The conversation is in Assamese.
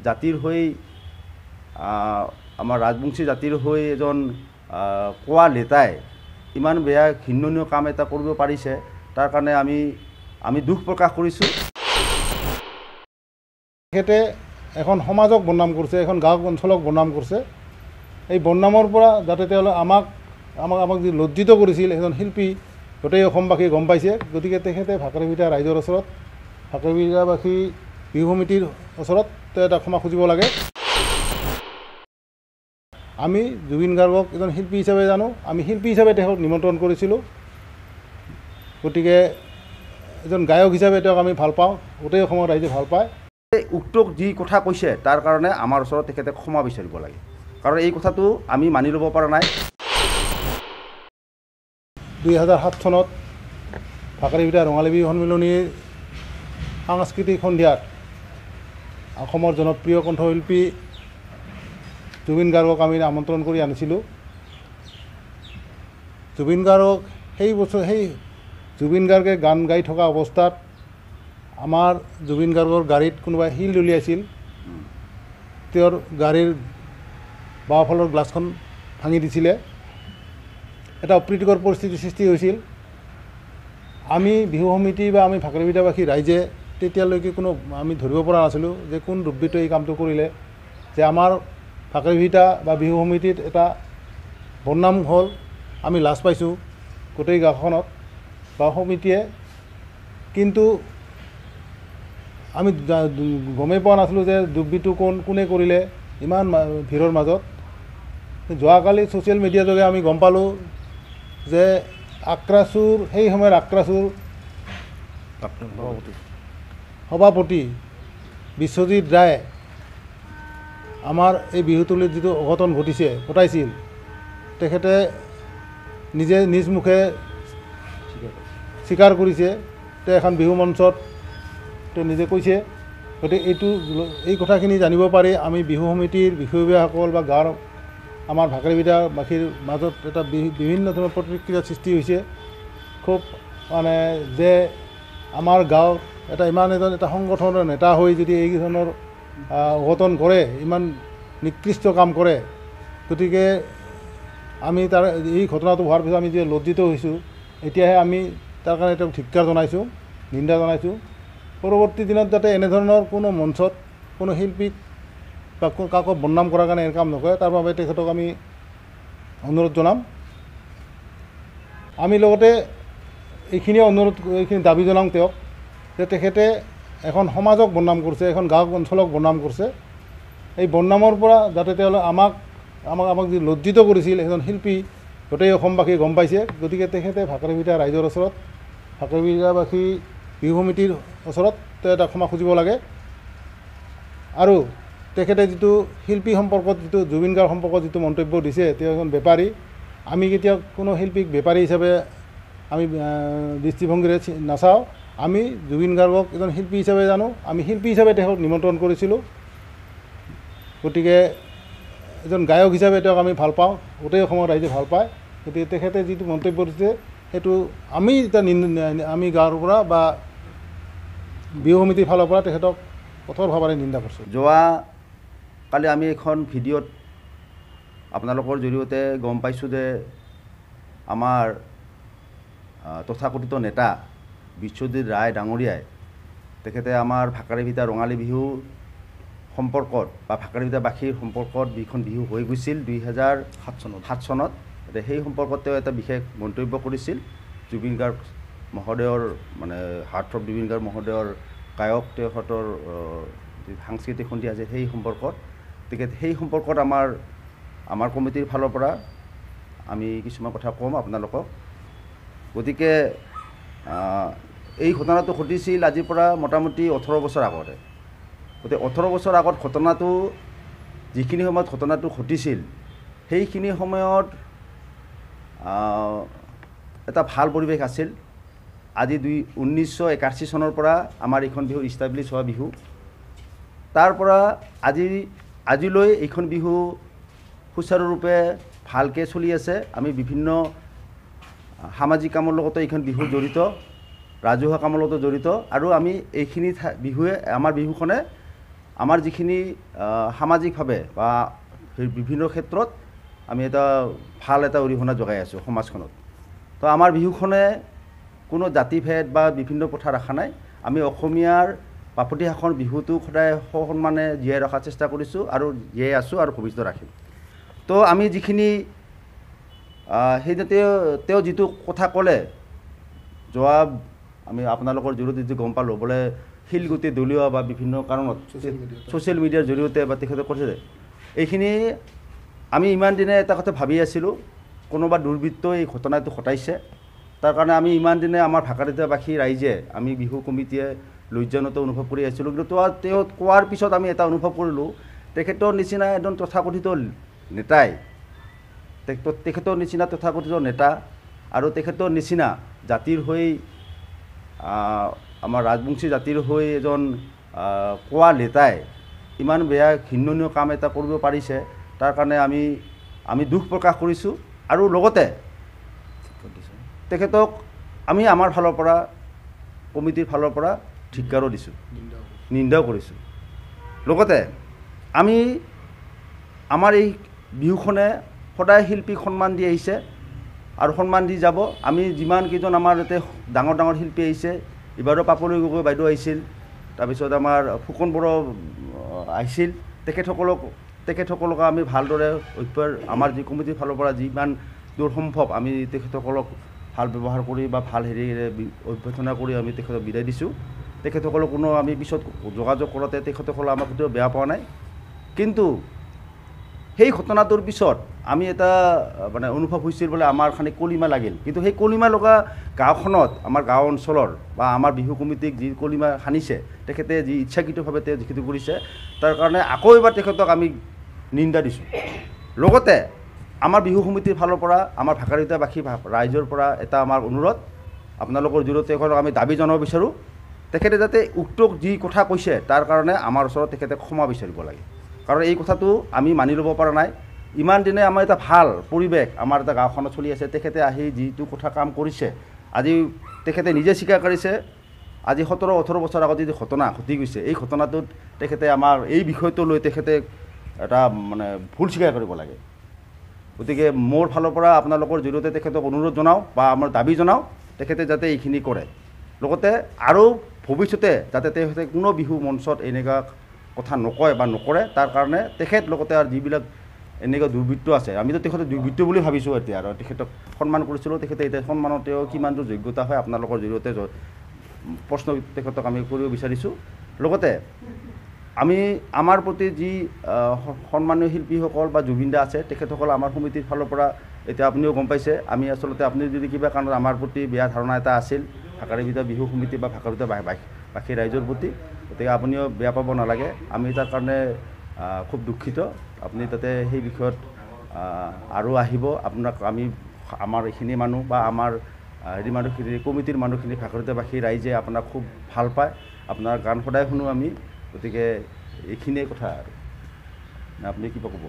জাতিৰ হৈ আমাৰ ৰাজবংশী জাতিৰ হৈ এজন কোৱা নেতাই ইমান বেয়া ঘৃণনীয় কাম এটা কৰিব পাৰিছে তাৰ কাৰণে আমি দুখ প্ৰকাশ কৰিছোঁ। তেখেতে এখন সমাজক বদনাম কৰিছে, এখন গাঁও অঞ্চলক বদনাম কৰিছে। এই বদনামৰ পৰা যাতে তেওঁলোকে আমাক যি লজ্জিত কৰিছিল এজন শিল্পী গোটেই অসমবাসী গম পাইছে। গতিকে তেখেতে ভাকৰিভিটা ৰাইজৰ ওচৰত, ভাকৰিভিটাবাসী বিহু সমিতিৰ ওচৰত এটা ক্ষমা খুজিব লাগে। আমি জুবিন গাৰ্গক এজন শিল্পী হিচাপে জানো, আমি শিল্পী হিচাপে তেওঁক নিমন্ত্ৰণ কৰিছিলোঁ। গতিকে এজন গায়ক হিচাপে তেওঁক আমি ভাল পাওঁ, গোটেই অসমৰ ৰাইজে ভাল পায়। উক্ত যি কথা কৈছে তাৰ কাৰণে আমাৰ ওচৰত তেখেতে ক্ষমা বিচাৰিব লাগে, কাৰণ এই কথাটো আমি মানি ল'ব পৰা নাই। 2007 চনত ভাকৰিভিটা ৰঙালী বিহু সন্মিলনীৰ সাংস্কৃতিক সন্ধিয়াত অসমৰ জনপ্ৰিয় কণ্ঠশিল্পী জুবিন গাৰ্গক আমি আমন্ত্ৰণ কৰি আনিছিলোঁ। জুবিন গাৰ্গক সেই জুবিন গাৰ্গে গান গাই থকা অৱস্থাত আমাৰ জুবিন গাৰ্গৰ গাড়ীত কোনোবাই শিল দলিয়াইছিল। তেওঁৰ গাড়ীৰ বাওঁফালৰ গ্লাছখন ভাঙি দিছিলে। এটা অপ্ৰীতিকৰ পৰিস্থিতিৰ সৃষ্টি হৈছিল। আমি বিহু সমিতি বা আমি ভাকৰিভিটাবাসী ৰাইজে তেতিয়ালৈকে আমি ধৰিব পৰা নাছিলোঁ যে কোন দুৰ্বৃত্তই এই কামটো কৰিলে, যে আমাৰ ভাকৰিভিটা বা বিহু সমিতিত এটা বদনাম হ'ল। আমি লাজ পাইছোঁ গোটেই গাঁওখনত বা সমিতিয়ে, কিন্তু আমি গমেই পোৱা নাছিলোঁ যে দুৰ্বৃত্ত কোনে কৰিলে ইমান ভিৰৰ মাজত। যোৱাকালি ছ'চিয়েল মিডিয়া যোগে আমি গম পালোঁ যে আক্ৰাচুৰ, সেই সময়ৰ আক্ৰাচুৰ সভাপতি বিশ্বজিৎ ৰায়ে আমাৰ এই বিহুতলীত যিটো অঘটন ঘটাইছিল তেখেতে নিজ মুখে স্বীকাৰ কৰিছে। তেওঁ এখন বিহু মঞ্চত তেওঁ নিজে কৈছে। গতিকে এই কথাখিনি জানিব পাৰি আমি বিহু সমিতিৰ বিষয়ববীয়াসকল বা গাঁৱৰ আমাৰ ভাকৰিভিটাবাসীৰ মাজত এটা বিভিন্ন ধৰণৰ প্ৰতিক্ৰিয়াৰ সৃষ্টি হৈছে। খুব যে আমাৰ গাঁৱত ইমান এটা সংগঠনৰ নেতা হৈ যদি এই ধৰণৰ অঘটন কৰে, ইমান নিকৃষ্ট কাম কৰে, গতিকে আমি এই ঘটনাটো হোৱাৰ পিছত আমি যে লজ্জিত হৈছোঁ, এতিয়াহে আমি তাৰ কাৰণে তেওঁক ধিক্কাৰ জনাইছোঁ, নিন্দা জনাইছোঁ। পৰৱৰ্তী দিনত যাতে এনেধৰণৰ কোনো মঞ্চত কোনো শিল্পীক বা কাকো বদনাম কৰাৰ কাৰণে এই কাম নকৰে, তাৰ বাবে তেখেতক আমি অনুৰোধ জনাম। আমি লগতে এইখিনি দাবী জনাম তেওঁক যে তেখেতে এখন সমাজক বদনাম কৰিছে, এখন গাঁও অঞ্চলক বদনাম কৰিছে। এই বদনামৰ পৰা যাতে তেওঁলোকে আমাক যি লজ্জিত কৰিছিল এজন শিল্পী গোটেই অসমবাসী গম পাইছে। গতিকে তেখেতে ভাকৰিভিটা ৰাইজৰ ওচৰত, ভাকৰিভিটাবাসী বিহু সমিতিৰ ওচৰত এটা ক্ষমা খুজিব লাগে। আৰু তেখেতে যিটো শিল্পী সম্পৰ্কত, যিটো জুবিন গাৰ্গ সম্পৰ্কত যিটো মন্তব্য দিছে, তেওঁ এজন বেপাৰী। আমি কেতিয়াও কোনো শিল্পীক বেপাৰী হিচাপে আমি দৃষ্টিভংগীৰে নাচাওঁ। আমি জুবিন গাৰ্গক এজন শিল্পী হিচাপে জানো, আমি শিল্পী হিচাপে তেওঁক নিমন্ত্ৰণ কৰিছিলোঁ। গতিকে এজন গায়ক হিচাপে তেওঁক আমি ভাল পাওঁ, গোটেই অসমৰ ৰাইজে ভাল পায়। গতিকে তেখেতে যিটো মন্তব্য দিছে সেইটো আমি গাঁৱৰ পৰা বা বিহু সমিতিৰ ফালৰ পৰা তেখেতক কঠোৰভাৱে নিন্দা কৰিছোঁ। কালি আমি এখন ভিডিঅ'ত আপোনালোকৰ জৰিয়তে গম পাইছোঁ যে আমাৰ তথাকথিত নেতা বিশ্বজিৎ ৰায় ডাঙৰীয়াই তেখেতে আমাৰ ভাকৰিভিটা ৰঙালী বিহু সম্পৰ্কত বা ভাকৰিভিটাবাসীৰ সম্পৰ্কত যিখন বিহু হৈ গৈছিল 2007 চনত, সেই সম্পৰ্কত তেওঁ এটা বিশেষ মন্তব্য কৰিছিল। জুবিন গাৰ্গ মহোদয়ৰ হাৰ্টথ্ৰব জুবিন গাৰ্গ মহোদয়ৰ গায়ক তেখেতৰ সাংস্কৃতিক সন্ধিয়া আছে সেই সম্পৰ্কত। গতিকে সেই সম্পৰ্কত আমাৰ কমিটিৰ ফালৰ পৰা আমি কিছুমান কথা ক'ম আপোনালোকক। গতিকে এই ঘটনাটো ঘটিছিল আজিৰ পৰা মোটামুটি 18 বছৰ আগতে। গতিকে 18 বছৰ আগত যিখিনি সময়ত ঘটনাটো ঘটিছিল, সেইখিনি সময়ত এটা ভাল পৰিৱেশ আছিল। আজি 1981 চনৰ পৰা আমাৰ এইখন বিহু ইষ্টাব্লিছ হোৱা বিহু। তাৰ পৰা আজিলৈ এইখন বিহু সুচাৰুৰূপে ভালকৈ চলি আছে। আমি বিভিন্ন সামাজিক কামৰ লগতো এইখন বিহু জড়িত, ৰাজহুৱা কামৰ লগতো জড়িত। আৰু আমি এইখিনি বিহুৱে আমাৰ বিহুখনে আমাৰ যিখিনি সামাজিকভাৱে বা বিভিন্ন ক্ষেত্ৰত আমি এটা ভাল এটা অৰিহণা যোগাই আছোঁ সমাজখনত। তো আমাৰ বিহুখনে কোনো জাতিভেদ বা বিভিন্ন প্ৰথা ৰখা নাই। আমি অসমীয়াৰ বাপতিসাহোন বিহুটো সদায় সসন্মানে জীয়াই ৰখাৰ চেষ্টা কৰিছোঁ আৰু জীয়াই আছোঁ আৰু ভৱিষ্যতে ৰাখিম। তো আমি যিখিনি সেই তেওঁ যিটো কথা ক'লে যোৱা আমি আপোনালোকৰ জৰিয়তে যিটো গম পালোঁ বোলে শিলগুটি দলীয় বা বিভিন্ন কাৰণত ছ'চিয়েল মিডিয়াৰ জৰিয়তে বা তেখেতে কৈছে, এইখিনি আমি ইমান দিনে এটা কথা ভাবি আছিলোঁ কোনোবা দুৰ্বৃত্তই এই ঘটনাটো ঘটাইছে। তাৰ কাৰণে আমি ইমান দিনে আমাৰ ভাকাৰিতাবাসী ৰাইজে আমি বিহু কমিটিয়ে লজ্জানত অনুভৱ কৰি আহিছিলোঁ। কিন্তু তেওঁ কোৱাৰ পিছত আমি এটা অনুভৱ কৰিলোঁ, তেখেতৰ নিচিনা এজন তথাকথিত নেতাই তেখেতৰ নিচিনা তথাকথিত নেতা আৰু তেখেতৰ নিচিনা জাতিৰ হৈ আমাৰ ৰাজবংশী জাতিৰ হৈ এজন কোৱা নেতাই ইমান বেয়া ঘৃণনীয় কাম এটা কৰিব পাৰিছে। তাৰ কাৰণে আমি দুখ প্ৰকাশ কৰিছোঁ আৰু লগতে তেখেতক আমি আমাৰ ফালৰ পৰা কমিটিৰ ফালৰ পৰা ধিক্কাৰো দিছোঁ, নিন্দাও কৰিছোঁ। লগতে আমি আমাৰ এই বিহুখনে সদায় শিল্পীক সন্মান দি আহিছে আৰু সন্মান দি যাব। আমি যিমান কেইজন আমাৰ ইয়াতে ডাঙৰ ডাঙৰ শিল্পী আহিছে, এইবাৰো পাপৰি গগৈ বাইদেউ আহিছিল, তাৰপিছত আমাৰ ফুকন বড়ো আহিছিল, তেখেতসকলক আমি ভালদৰে আমাৰ যি কমিটিৰ ফালৰ পৰা যিমান দূৰ সম্ভৱ আমি তেখেতসকলক ভাল ব্যৱহাৰ কৰি বা ভাল হেৰিৰে অভ্যৰ্থনা কৰি আমি তেখেতক বিদায় দিছোঁ। তেখেতসকলক কোনো আমি পিছত যোগাযোগ কৰোঁতে তেখেতসকলে আমাক কেতিয়াও বেয়া পোৱা নাই। কিন্তু সেই ঘটনাটোৰ পিছত আমি এটা মানে অনুভৱ হৈছিল বোলে আমাৰ খানি কলিমা লাগিল। কিন্তু সেই কলিমা লগা গাঁওখনত আমাৰ গাঁও অঞ্চলৰ বা আমাৰ বিহু কমিটিক যি কলিমা সানিছে, তেখেতে যি ইচ্ছাকৃতভাৱে তেওঁ যিটো কৰিছে, তাৰ কাৰণে আকৌ এবাৰ তেখেতক আমি নিন্দা দিছোঁ। লগতে আমাৰ বিহু সমিতিৰ ফালৰ পৰা আমাৰ ভাকাৰিতাবাসী ৰাইজৰ পৰা এটা আমাৰ অনুৰোধ, আপোনালোকৰ জৰিয়তে আমি দাবী জনাব বিচাৰোঁ, তেখেতে যাতে উক্ত যি কথা কৈছে তাৰ কাৰণে আমাৰ ওচৰত তেখেতে ক্ষমা বিচাৰিব লাগে। কাৰণ এই কথাটো আমি মানি ল'ব পৰা নাই। ইমান দিনে আমাৰ এটা ভাল পৰিৱেশ আমাৰ এটা গাঁওখনত চলি আছে, তেখেতে আহি যিটো কথা কাম কৰিছে, আজি তেখেতে নিজে স্বীকাৰ কৰিছে। আজি 17-18 বছৰ আগত যিটো ঘটনা ঘটি গৈছে, এই ঘটনাটোত তেখেতে আমাৰ এই বিষয়টো লৈ তেখেতে এটা মানে ভুল স্বীকাৰ কৰিব লাগে। গতিকে মোৰ ফালৰ পৰা আপোনালোকৰ জৰিয়তে তেখেতক অনুৰোধ জনাওঁ বা আমাৰ দাবী জনাওঁ, তেখেতে যাতে এইখিনি কৰে। লগতে আৰু ভৱিষ্যতে যাতে তেখেতে কোনো বিহু মঞ্চত এনেকুৱা কথা নকয় বা নকৰে, তাৰ কাৰণে তেখেত লগতে আৰু যিবিলাক এনেকুৱা দুৰ্বৃত্ত আছে, আমিতো তেখেতক দুৰ্বৃত্ত বুলি ভাবিছোঁ এতিয়া, আৰু তেখেতক সন্মান কৰিছিলোঁ। তেখেতে এতিয়া সন্মানৰ তেওঁ কিমান দূৰ যোগ্যতা হয় আপোনালোকৰ জৰিয়তে প্ৰশ্ন তেখেতক আমি কৰিব বিচাৰিছোঁ। লগতে আমি আমাৰ প্ৰতি যি সন্মানীয় শিল্পীসকল বা জুবিন দা আছে, তেখেতসকল আমাৰ সমিতিৰ ফালৰ পৰা এতিয়া আপুনিও গম পাইছে, আমি আচলতে আপুনি যদি কিবা কাৰণত আমাৰ প্ৰতি বেয়া ধাৰণা এটা আছিল ভাকাৰিবিদা বিহু সমিতি বা ভাকাৰিবিদা বাকী ৰাইজৰ প্ৰতি, গতিকে আপুনিও বেয়া পাব নালাগে। আমি তাৰ কাৰণে খুব দুখিত। আপুনি তাতে সেই বিষয়ত আৰু আহিব, আপোনাক আমাৰ এইখিনি মানুহ বা আমাৰ হেৰি মানুহখিনি কমিটিৰ মানুহখিনি ভাকাৰিবিদাবাসী ৰাইজে আপোনাক খুব ভাল পায়, আপোনাৰ গান সদায় শুনো আমি। গতিকে এইখিনিয়ে কথা আৰু আপুনি কিবা ক'ব?